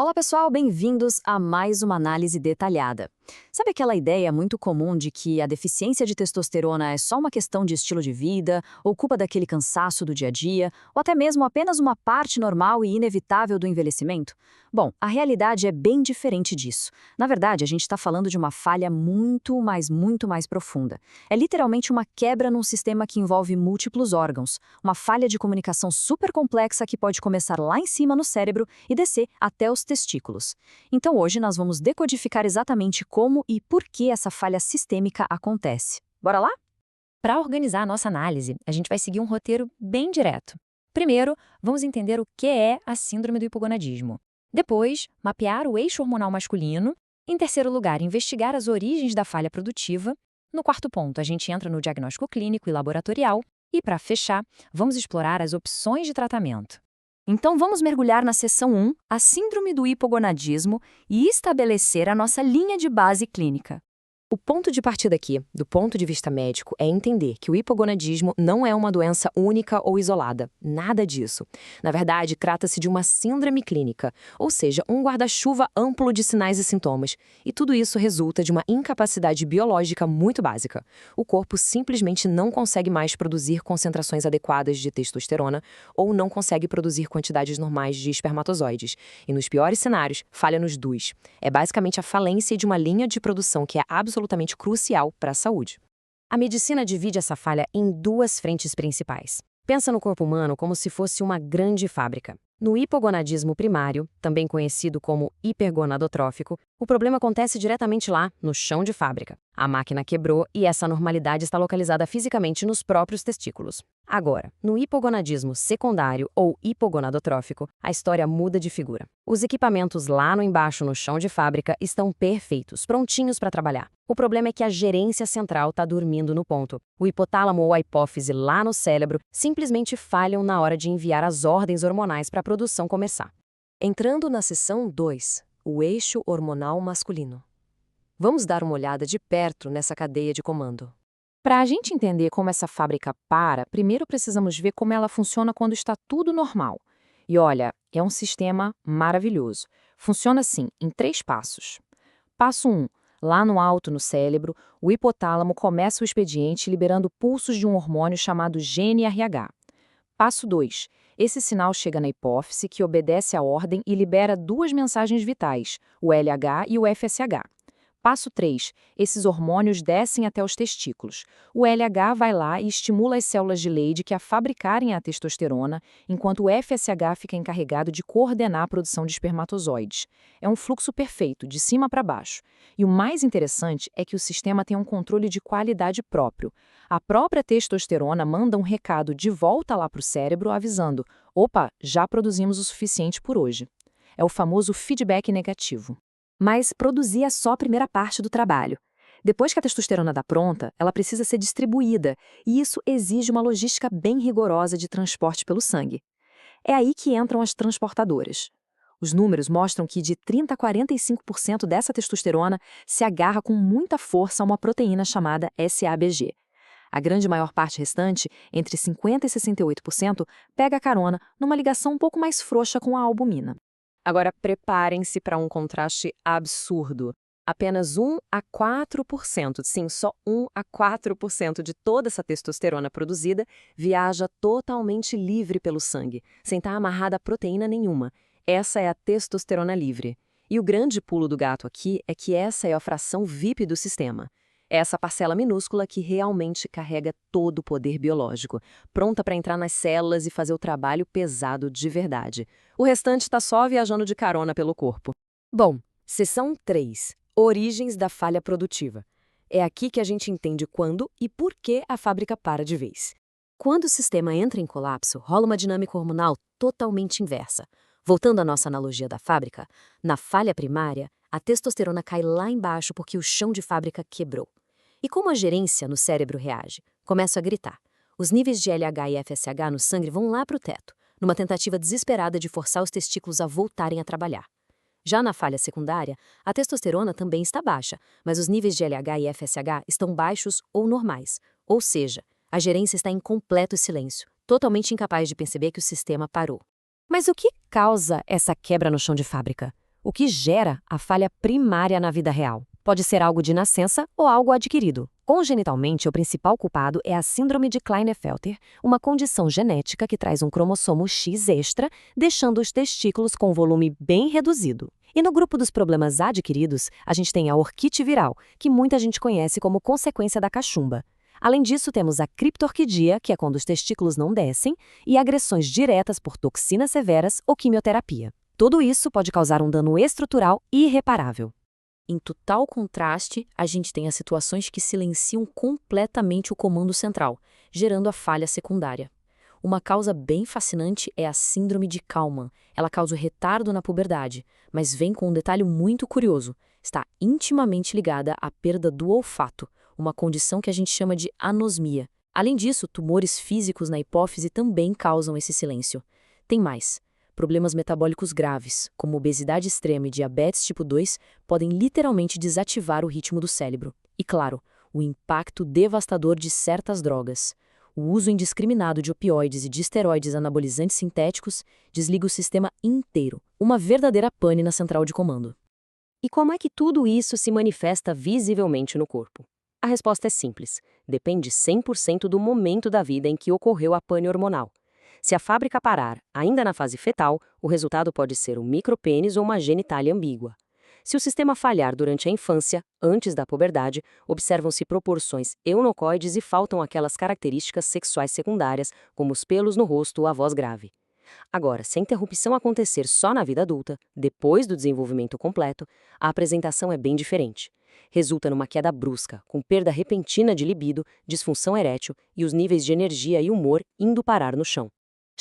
Olá pessoal, bem-vindos a mais uma análise detalhada. Sabe aquela ideia muito comum de que a deficiência de testosterona é só uma questão de estilo de vida, ou culpa daquele cansaço do dia a dia, ou até mesmo apenas uma parte normal e inevitável do envelhecimento? Bom, a realidade é bem diferente disso. Na verdade, a gente está falando de uma falha muito mais profunda. É literalmente uma quebra num sistema que envolve múltiplos órgãos, uma falha de comunicação super complexa que pode começar lá em cima no cérebro e descer até os testículos. Então hoje nós vamos decodificar exatamente como e por que essa falha sistêmica acontece. Bora lá? Para organizar a nossa análise, a gente vai seguir um roteiro bem direto. Primeiro, vamos entender o que é a síndrome do hipogonadismo. Depois, mapear o eixo hormonal masculino. Em terceiro lugar, investigar as origens da falha produtiva. No quarto ponto, a gente entra no diagnóstico clínico e laboratorial. E, para fechar, vamos explorar as opções de tratamento. Então vamos mergulhar na seção 1, a síndrome do hipogonadismo, e estabelecer a nossa linha de base clínica. O ponto de partida aqui, do ponto de vista médico, é entender que o hipogonadismo não é uma doença única ou isolada. Nada disso. Na verdade, trata-se de uma síndrome clínica, ou seja, um guarda-chuva amplo de sinais e sintomas. E tudo isso resulta de uma incapacidade biológica muito básica. O corpo simplesmente não consegue mais produzir concentrações adequadas de testosterona ou não consegue produzir quantidades normais de espermatozoides. E nos piores cenários, falha nos dois. É basicamente a falência de uma linha de produção que é absolutamente crucial para a saúde. A medicina divide essa falha em duas frentes principais. Pensa no corpo humano como se fosse uma grande fábrica. No hipogonadismo primário, também conhecido como hipergonadotrófico, o problema acontece diretamente lá, no chão de fábrica. A máquina quebrou e essa anormalidade está localizada fisicamente nos próprios testículos. Agora, no hipogonadismo secundário ou hipogonadotrófico, a história muda de figura. Os equipamentos lá no embaixo no chão de fábrica estão perfeitos, prontinhos para trabalhar. O problema é que a gerência central está dormindo no ponto. O hipotálamo ou a hipófise lá no cérebro simplesmente falham na hora de enviar as ordens hormonais para a produção começar. Entrando na seção 2, o eixo hormonal masculino. Vamos dar uma olhada de perto nessa cadeia de comando. Para a gente entender como essa fábrica para, primeiro precisamos ver como ela funciona quando está tudo normal. E olha, é um sistema maravilhoso. Funciona assim, em 3 passos. Passo 1. Lá no alto, no cérebro, o hipotálamo começa o expediente liberando pulsos de um hormônio chamado GnRH. Passo 2. Esse sinal chega na hipófise, que obedece à ordem e libera 2 mensagens vitais, o LH e o FSH. Passo 3. Esses hormônios descem até os testículos. O LH vai lá e estimula as células de Leydig a fabricarem a testosterona, enquanto o FSH fica encarregado de coordenar a produção de espermatozoides. É um fluxo perfeito, de cima para baixo. E o mais interessante é que o sistema tem um controle de qualidade próprio. A própria testosterona manda um recado de volta lá para o cérebro avisando: opa, já produzimos o suficiente por hoje. É o famoso feedback negativo. Mas produzir é só a primeira parte do trabalho. Depois que a testosterona dá pronta, ela precisa ser distribuída, e isso exige uma logística bem rigorosa de transporte pelo sangue. É aí que entram as transportadoras. Os números mostram que de 30% a 45% dessa testosterona se agarra com muita força a uma proteína chamada SABG. A grande maior parte restante, entre 50% e 68%, pega carona numa ligação um pouco mais frouxa com a albumina. Agora, preparem-se para um contraste absurdo. Apenas 1 a 4%, sim, só 1 a 4% de toda essa testosterona produzida viaja totalmente livre pelo sangue, sem estar amarrada a proteína nenhuma. Essa é a testosterona livre. E o grande pulo do gato aqui é que essa é a fração VIP do sistema. É essa parcela minúscula que realmente carrega todo o poder biológico, pronta para entrar nas células e fazer o trabalho pesado de verdade. O restante está só viajando de carona pelo corpo. Bom, seção 3. Origens da falha produtiva. É aqui que a gente entende quando e por que a fábrica para de vez. Quando o sistema entra em colapso, rola uma dinâmica hormonal totalmente inversa. Voltando à nossa analogia da fábrica, na falha primária, a testosterona cai lá embaixo porque o chão de fábrica quebrou. E como a gerência no cérebro reage? Começa a gritar. Os níveis de LH e FSH no sangue vão lá para o teto, numa tentativa desesperada de forçar os testículos a voltarem a trabalhar. Já na falha secundária, a testosterona também está baixa, mas os níveis de LH e FSH estão baixos ou normais. Ou seja, a gerência está em completo silêncio, totalmente incapaz de perceber que o sistema parou. Mas o que causa essa quebra no chão de fábrica? o que gera a falha primária na vida real. Pode ser algo de nascença ou algo adquirido. Congenitalmente, o principal culpado é a síndrome de Klinefelter, uma condição genética que traz um cromossomo X extra, deixando os testículos com um volume bem reduzido. E no grupo dos problemas adquiridos, a gente tem a orquite viral, que muita gente conhece como consequência da cachumba. Além disso, temos a criptorquidia, que é quando os testículos não descem, e agressões diretas por toxinas severas ou quimioterapia. Tudo isso pode causar um dano estrutural irreparável. Em total contraste, a gente tem as situações que silenciam completamente o comando central, gerando a falha secundária. Uma causa bem fascinante é a síndrome de Kalman. Ela causa o retardo na puberdade, mas vem com um detalhe muito curioso. Está intimamente ligada à perda do olfato, uma condição que a gente chama de anosmia. Além disso, tumores físicos na hipófise também causam esse silêncio. Tem mais. Problemas metabólicos graves, como obesidade extrema e diabetes tipo 2, podem literalmente desativar o ritmo do cérebro. E, claro, o impacto devastador de certas drogas. O uso indiscriminado de opioides e de esteroides anabolizantes sintéticos desliga o sistema inteiro, uma verdadeira pane na central de comando. E como é que tudo isso se manifesta visivelmente no corpo? A resposta é simples. Depende 100% do momento da vida em que ocorreu a pane hormonal. Se a fábrica parar, ainda na fase fetal, o resultado pode ser um micropênis ou uma genitália ambígua. Se o sistema falhar durante a infância, antes da puberdade, observam-se proporções eunocoides e faltam aquelas características sexuais secundárias, como os pelos no rosto ou a voz grave. Agora, se a interrupção acontecer só na vida adulta, depois do desenvolvimento completo, a apresentação é bem diferente. Resulta numa queda brusca, com perda repentina de libido, disfunção erétil e os níveis de energia e humor indo parar no chão.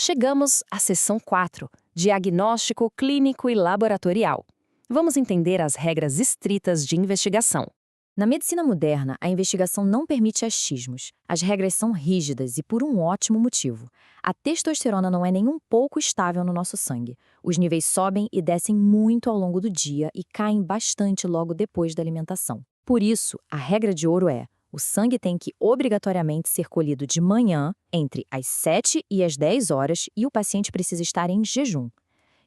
Chegamos à seção 4, diagnóstico clínico e laboratorial. Vamos entender as regras estritas de investigação. Na medicina moderna, a investigação não permite achismos. As regras são rígidas e por um ótimo motivo. A testosterona não é nem um pouco estável no nosso sangue. Os níveis sobem e descem muito ao longo do dia e caem bastante logo depois da alimentação. Por isso, a regra de ouro é: o sangue tem que obrigatoriamente ser colhido de manhã, entre as 7 e as 10 horas, e o paciente precisa estar em jejum.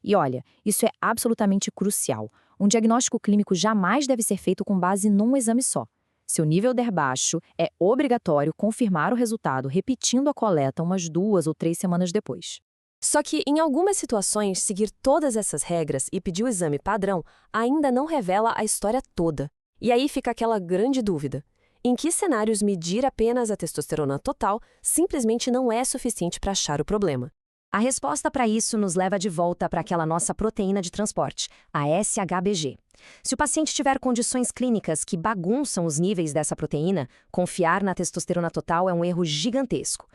E olha, isso é absolutamente crucial. Um diagnóstico clínico jamais deve ser feito com base num exame só. Se o nível der baixo, é obrigatório confirmar o resultado repetindo a coleta umas 2 ou 3 semanas depois. Só que, em algumas situações, seguir todas essas regras e pedir o exame padrão ainda não revela a história toda. E aí fica aquela grande dúvida. Em que cenários medir apenas a testosterona total simplesmente não é suficiente para achar o problema? A resposta para isso nos leva de volta para aquela nossa proteína de transporte, a SHBG. Se o paciente tiver condições clínicas que bagunçam os níveis dessa proteína, confiar na testosterona total é um erro gigantesco.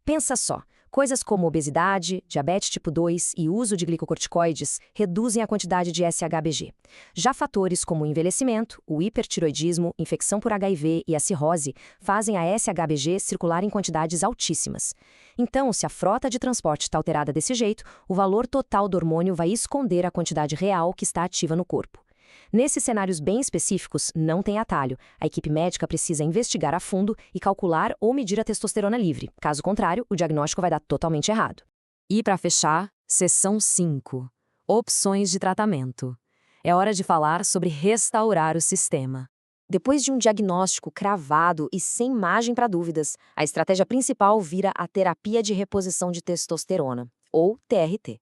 Pensa só, coisas como obesidade, diabetes tipo 2 e uso de glicocorticoides reduzem a quantidade de SHBG. Já fatores como o envelhecimento, o hipertiroidismo, infecção por HIV e a cirrose fazem a SHBG circular em quantidades altíssimas. Então, se a frota de transporte está alterada desse jeito, o valor total do hormônio vai esconder a quantidade real que está ativa no corpo. Nesses cenários bem específicos, não tem atalho. A equipe médica precisa investigar a fundo e calcular ou medir a testosterona livre. Caso contrário, o diagnóstico vai dar totalmente errado. E para fechar, seção 5. Opções de tratamento. É hora de falar sobre restaurar o sistema. Depois de um diagnóstico cravado e sem margem para dúvidas, a estratégia principal vira a terapia de reposição de testosterona, ou TRT.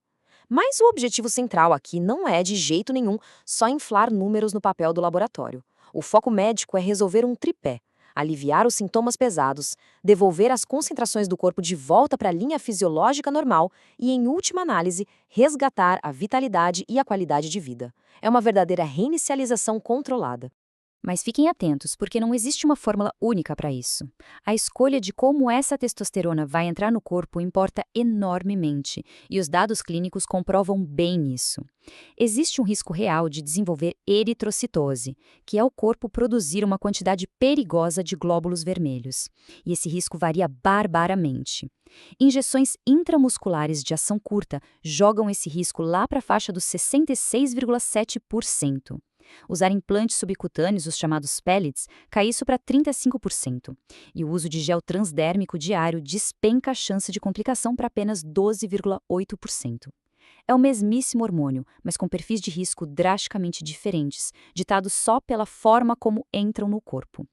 Mas o objetivo central aqui não é, de jeito nenhum, só inflar números no papel do laboratório. O foco médico é resolver um tripé: aliviar os sintomas pesados, devolver as concentrações do corpo de volta para a linha fisiológica normal e, em última análise, resgatar a vitalidade e a qualidade de vida. É uma verdadeira reinicialização controlada. Mas fiquem atentos, porque não existe uma fórmula única para isso. A escolha de como essa testosterona vai entrar no corpo importa enormemente, e os dados clínicos comprovam bem isso. Existe um risco real de desenvolver eritrocitose, que é o corpo produzir uma quantidade perigosa de glóbulos vermelhos. E esse risco varia barbaramente. Injeções intramusculares de ação curta jogam esse risco lá para a faixa dos 66,7%. Usar implantes subcutâneos, os chamados pellets, cai isso para 35%. E o uso de gel transdérmico diário despenca a chance de complicação para apenas 12,8%. É o mesmíssimo hormônio, mas com perfis de risco drasticamente diferentes, ditados só pela forma como entram no corpo.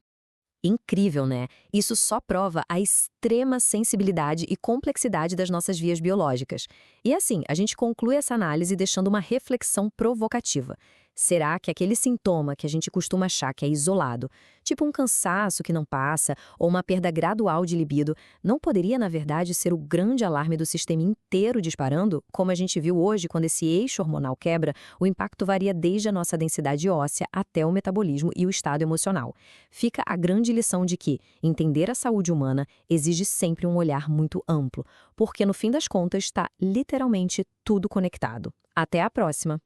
Incrível, né? Isso só prova a extrema sensibilidade e complexidade das nossas vias biológicas. E assim, a gente conclui essa análise deixando uma reflexão provocativa. Será que aquele sintoma que a gente costuma achar que é isolado, tipo um cansaço que não passa ou uma perda gradual de libido, não poderia, na verdade, ser o grande alarme do sistema inteiro disparando? Como a gente viu hoje, quando esse eixo hormonal quebra, o impacto varia desde a nossa densidade óssea até o metabolismo e o estado emocional. Fica a grande lição de que entender a saúde humana exige sempre um olhar muito amplo, porque no fim das contas está literalmente tudo conectado. Até a próxima!